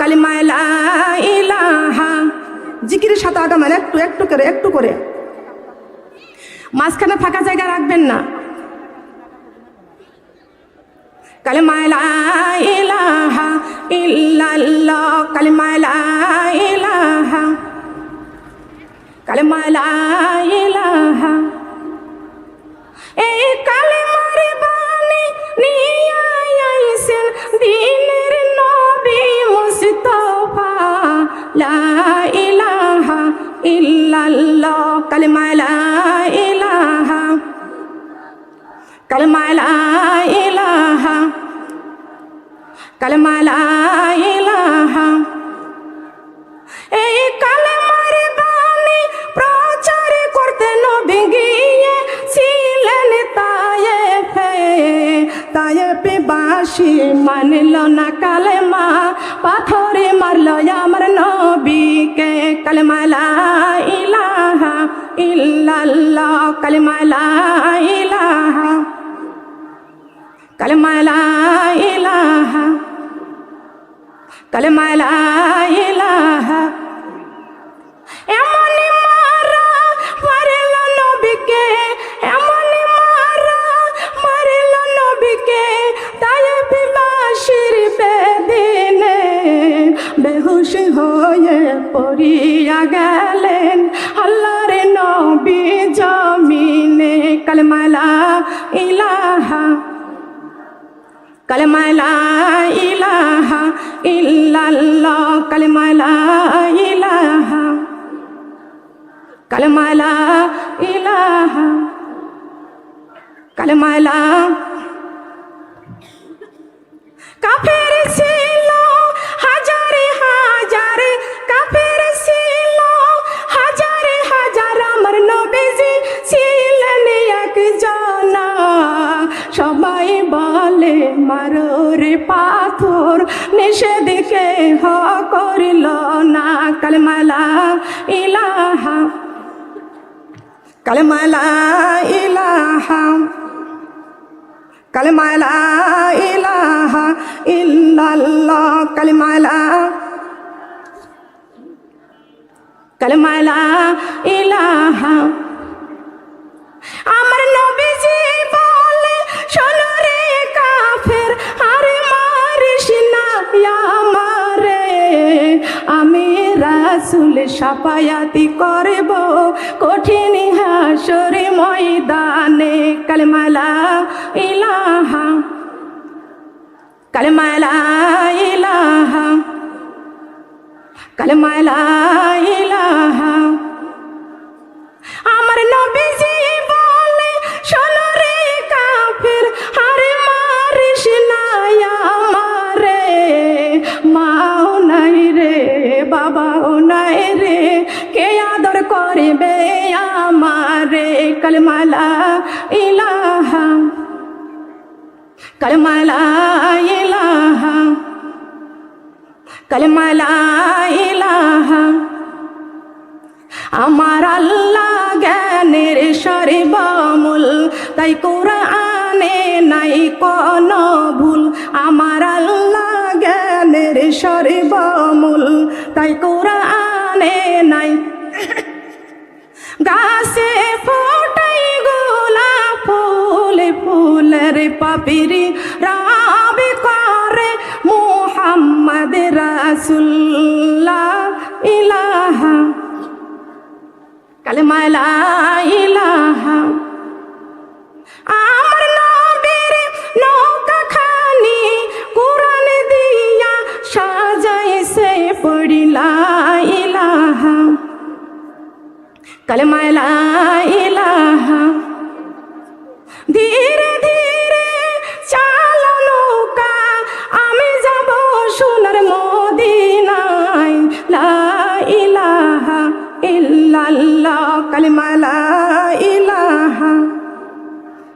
কালিমা লা ইলাহা। জিকিরের সাথে আগাবেন একটু একটু করে, মাঝখানে ফাঁকা জায়গা রাখবেন না। কালিমা লা ইলাহা ইল্লাল্লাহ, কালিমা লা ইলাহা, কালিমা লা ইলাহা। এই কালিমার বাণী নিয়ে আইছেন দিনের নবী মুস্তাফা। লা ইলাহা ইল্লাল্লাহ, কালিমা লা ইলাহা, কালিমা লা ইলাহা, কালিমা লা ইলাহা। এই কালিমার বাণী প্রচার করতে নবী গিয়েছিলেন তায়েফে। তায়েফে বাসী মানল না কালেমা, পাথরে মারল আমার নবীকে। কালিমা লা ইলাহা ইল্লাল্লাহ, কালিমা লা ইলাহা, কালিমা লা ইলাহা, কালিমা লা ইলাহা। এমন মারা মারিল নবীকে, এমন মারা মারিল নবীকে, তায়েফে বাসীর বেদিনে বেহুশ হয়ে পড়িয়া গেলেন আল্লাহর নবী জমিনে। কালিমা লা ইলাহা, কালিমা লা ইলাহা ইল্লাল্লাহ, কালিমা লা ইলাহা, কালিমা লা ইলাহা, কালিমা লা। কাফের ছিল হাজারে হাজার, কাফের ছিল হাজারে হাজার, আমার নবীজি ছিলেন একজন। সবাই বলে মারো রে পাথর, নিষেধ কেহ করিল না। কালিমা লা ইলাহা, কালিমা লা ইলাহা, কালিমা লা ইলাহা ইল্লাল্লাহ, কালিমা লা, কালিমা লা ইলাহা। আমার নবীজি বলে শোনো রে কাফের, আরে মারিস না আমারে, আমি রাসূল শাফায়াতি করব কঠিন হাসরে ময়দানে। কালিমা লা ইলাহা, কালিমা লা ইলাহা, কালিমা লা ইলাহা। আমার নবীজি বলে শোনো রে কাফের, আরে মারিস না আমারে, মাও নাই রে বাবাও নাই রে, কে আদর করবে আমারে। কালিমা লা ইলাহা, কালিমা লা ইলাহা, কালিমা লা ইলাহা। আমার আল্লাহ জ্ঞানের সর্বমূল, তাই কোরআনে নাই কোনো ভুল। আমার আল্লাহ জ্ঞানের সর্বমূল, তাই কোরআনে নাই। গাছে ফোটাই গোলাপ ফুল, ফুলের পাপড়ি রাবি করে মুহাম্মদ রাসূল। লা ইলাহা, কালিমা লা ইলাহা। আমার নবীর নৌকা খানি কোরআন দিয়া সাজাইছে পড়ি লা ইলাহা, কালিমা লা ইলাহা। ধীরে ধীরে চালো নৌকা, আমি যাব সোনার মদিনায়। লা ইলাহা ইল্লাল্লাহ, কালিমা লা